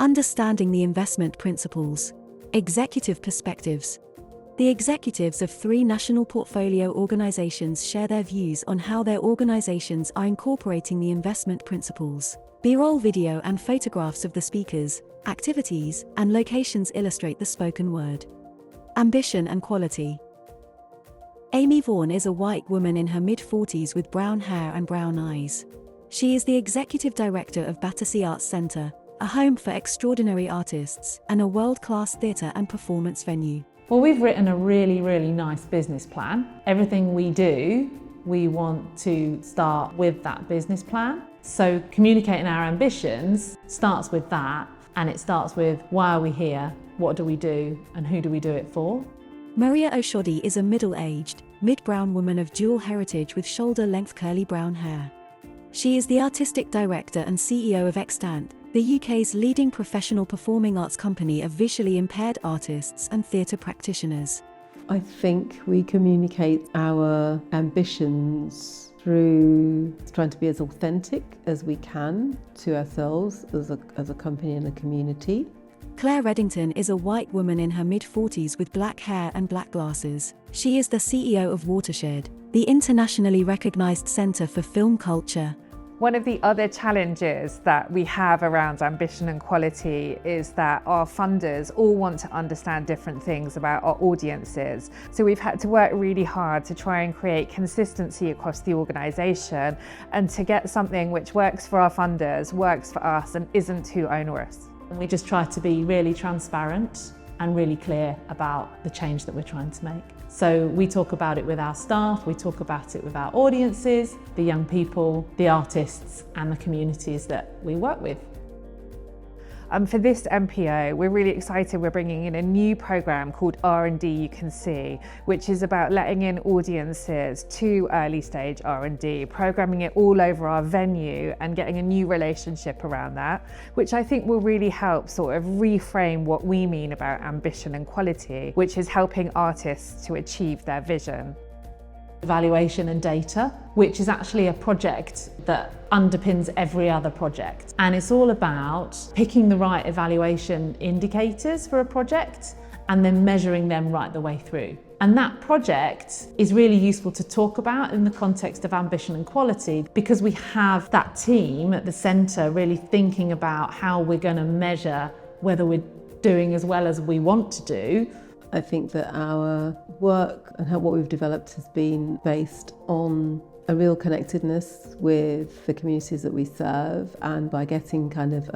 Understanding the investment principles. Executive perspectives. The executives of 3 national portfolio organizations share their views on how their organizations are incorporating the investment principles. B-roll video and photographs of the speakers, activities, and locations illustrate the spoken word. Ambition and quality. Amy Vaughan is a white woman in her mid-40s with brown hair and brown eyes. She is the executive director of Battersea Arts Centre, a home for extraordinary artists and a world-class theatre and performance venue. Well, we've written a really, really nice business plan. Everything we do, we want to start with that business plan. So communicating our ambitions starts with that, and it starts with why are we here, what do we do, and who do we do it for? Maria Oshodi is a middle-aged, mid-brown woman of dual heritage with shoulder-length curly brown hair. She is the artistic director and CEO of Extant, the UK's leading professional performing arts company of visually impaired artists and theatre practitioners. I think we communicate our ambitions through trying to be as authentic as we can to ourselves as a company and a community. Claire Reddington is a white woman in her mid-40s with black hair and black glasses. She is the CEO of Watershed, the internationally recognised centre for film culture. One of the other challenges that we have around ambition and quality is that our funders all want to understand different things about our audiences. So we've had to work really hard to try and create consistency across the organisation and to get something which works for our funders, works for us, and isn't too onerous. We just try to be really transparent and really clear about the change that we're trying to make. So we talk about it with our staff, we talk about it with our audiences, the young people, the artists, and the communities that we work with. For this MPO, we're really excited. We're bringing in a new programme called R&D You Can See, which is about letting in audiences to early stage R&D, programming it all over our venue and getting a new relationship around that, which I think will really help sort of reframe what we mean about ambition and quality, which is helping artists to achieve their vision. Evaluation and data, which is actually a project that underpins every other project. And it's all about picking the right evaluation indicators for a project and then measuring them right the way through. And that project is really useful to talk about in the context of ambition and quality because we have that team at the centre really thinking about how we're going to measure whether we're doing as well as we want to do. I think that our work and what we've developed has been based on a real connectedness with the communities that we serve, and by getting kind of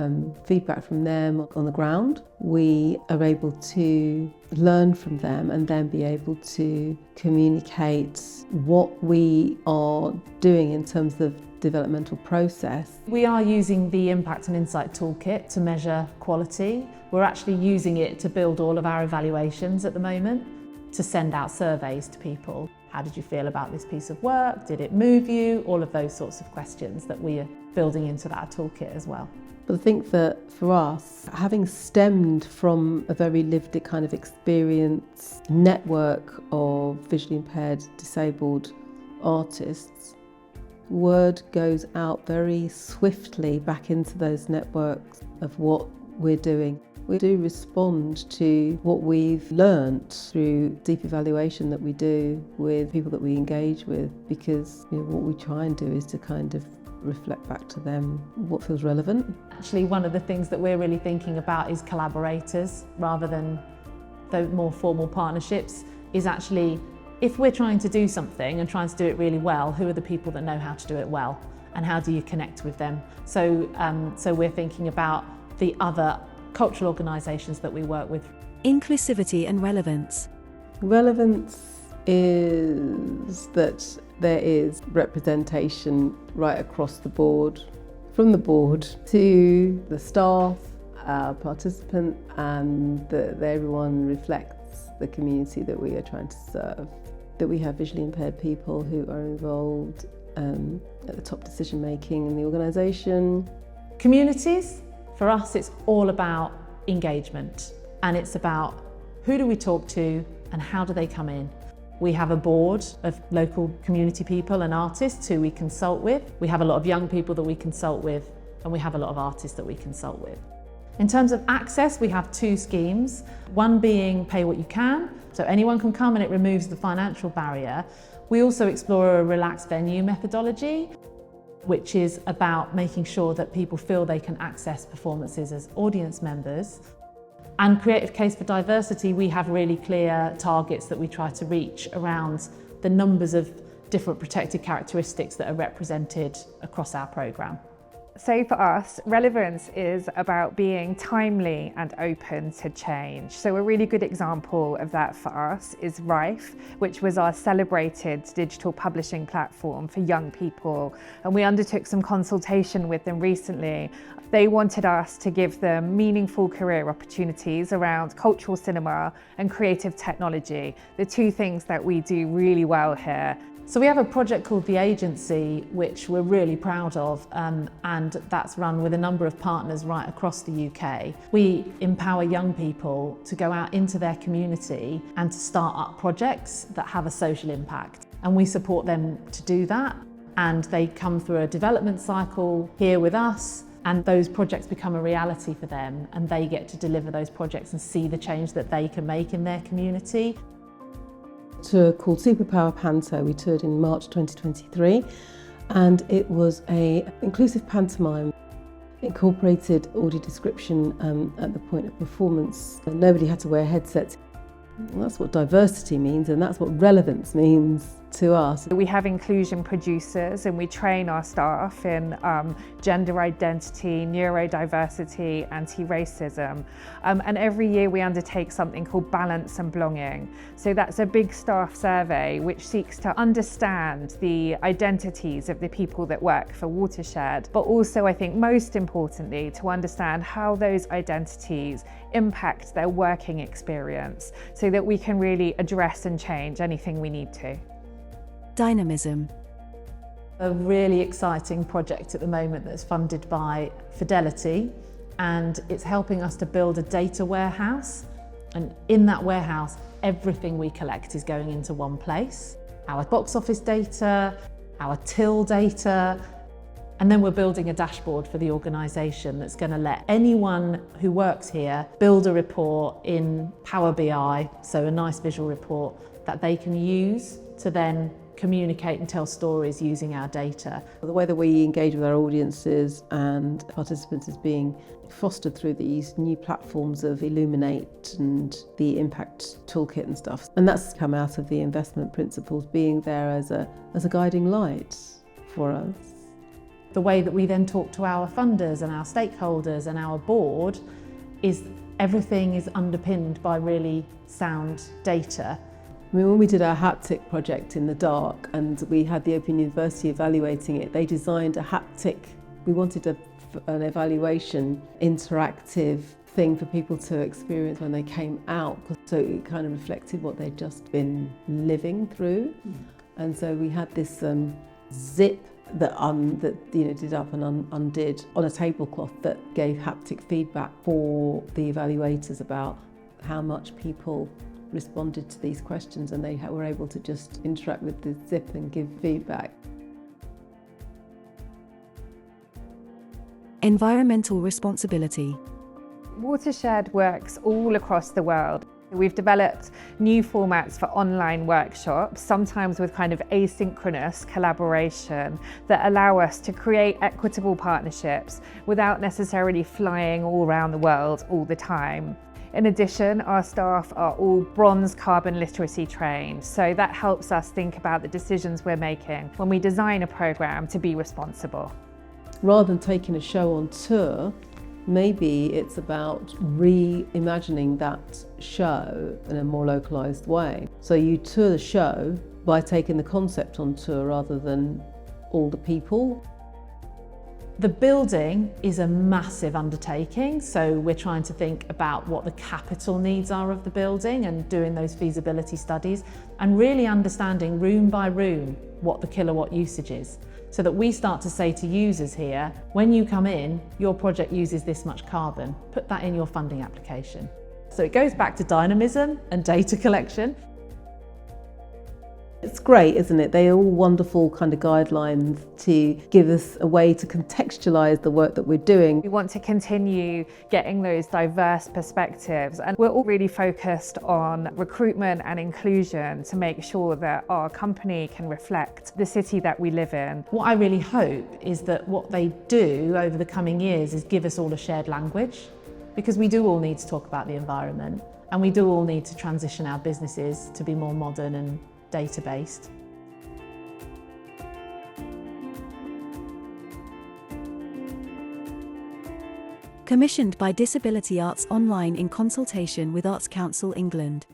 feedback from them on the ground, we are able to learn from them and then be able to communicate what we are doing in terms of developmental process. We are using the Impact and Insight Toolkit to measure quality. We're actually using it to build all of our evaluations at the moment, to send out surveys to people. How did you feel about this piece of work? Did it move you? All of those sorts of questions that we are building into that toolkit as well. But I think that for us, having stemmed from a very lived kind of experience network of visually impaired, disabled artists, word goes out very swiftly back into those networks of what we're doing. We do respond to what we've learnt through deep evaluation that we do with people that we engage with, because what we try and do is to kind of reflect back to them what feels relevant. Actually, one of the things that we're really thinking about is collaborators rather than the more formal partnerships, is actually if we're trying to do something and trying to do it really well, who are the people that know how to do it well and how do you connect with them? So we're thinking about the other cultural organisations that we work with. Inclusivity and relevance. Relevance is that there is representation right across the board, from the board to the staff, our participant, and that everyone reflects the community that we are trying to serve. That we have visually impaired people who are involved at the top decision making in the organisation. Communities, for us it's all about engagement, and it's about who do we talk to and how do they come in. We have a board of local community people and artists who we consult with. We have a lot of young people that we consult with, and we have a lot of artists that we consult with. In terms of access, we have two schemes, one being pay what you can, so anyone can come and it removes the financial barrier. We also explore a relaxed venue methodology, which is about making sure that people feel they can access performances as audience members. And Creative Case for Diversity, we have really clear targets that we try to reach around the numbers of different protected characteristics that are represented across our programme. So for us, relevance is about being timely and open to change. So a really good example of that for us is Rife, which was our celebrated digital publishing platform for young people. And we undertook some consultation with them recently. They wanted us to give them meaningful career opportunities around cultural cinema and creative technology, the two things that we do really well here. So we have a project called The Agency, which we're really proud of, and that's run with a number of partners right across the UK. We empower young people to go out into their community and to start up projects that have a social impact. And we support them to do that. And they come through a development cycle here with us, and those projects become a reality for them, and they get to deliver those projects and see the change that they can make in their community. Tour called Superpower Panto. We toured in March 2023, and it was an inclusive pantomime. Incorporated audio description at the point of performance. And nobody had to wear headsets. Well, that's what diversity means, and that's what relevance means to us. We have inclusion producers, and we train our staff in gender identity, neurodiversity, anti-racism. And every year we undertake something called Balance and Belonging. So that's a big staff survey which seeks to understand the identities of the people that work for Watershed, but also, I think most importantly, to understand how those identities impact their working experience so that we can really address and change anything we need to. Dynamism. A really exciting project at the moment that's funded by Fidelity, and it's helping us to build a data warehouse. And in that warehouse, everything we collect is going into one place. Our box office data, our till data, and then we're building a dashboard for the organisation that's going to let anyone who works here build a report in Power BI, so a nice visual report that they can use to then communicate and tell stories using our data. The way that we engage with our audiences and participants is being fostered through these new platforms of Illuminate and the Impact Toolkit and stuff. And that's come out of the investment principles being there as a guiding light for us. The way that we then talk to our funders and our stakeholders and our board is everything is underpinned by really sound data. I mean, when we did our haptic project in the dark and we had the Open University evaluating it, they designed a haptic, we wanted an evaluation interactive thing for people to experience when they came out, so it kind of reflected what they'd just been living through. And so we had this zip that did up and undid on a tablecloth that gave haptic feedback for the evaluators about how much people responded to these questions, and they were able to just interact with the zip and give feedback. Environmental responsibility. Watershed works all across the world. We've developed new formats for online workshops, sometimes with kind of asynchronous collaboration that allow us to create equitable partnerships without necessarily flying all around the world all the time. In addition, our staff are all bronze carbon literacy trained, so that helps us think about the decisions we're making when we design a programme to be responsible. Rather than taking a show on tour, maybe it's about reimagining that show in a more localised way. So you tour the show by taking the concept on tour rather than all the people. The building is a massive undertaking, so we're trying to think about what the capital needs are of the building and doing those feasibility studies and really understanding room by room what the kilowatt usage is, so that we start to say to users here, when you come in, your project uses this much carbon, put that in your funding application. So it goes back to dynamism and data collection. It's great, isn't it? They are all wonderful kind of guidelines to give us a way to contextualise the work that we're doing. We want to continue getting those diverse perspectives, and we're all really focused on recruitment and inclusion to make sure that our company can reflect the city that we live in. What I really hope is that what they do over the coming years is give us all a shared language, because we do all need to talk about the environment, and we do all need to transition our businesses to be more modern and data-based. Commissioned by Disability Arts Online in consultation with Arts Council England.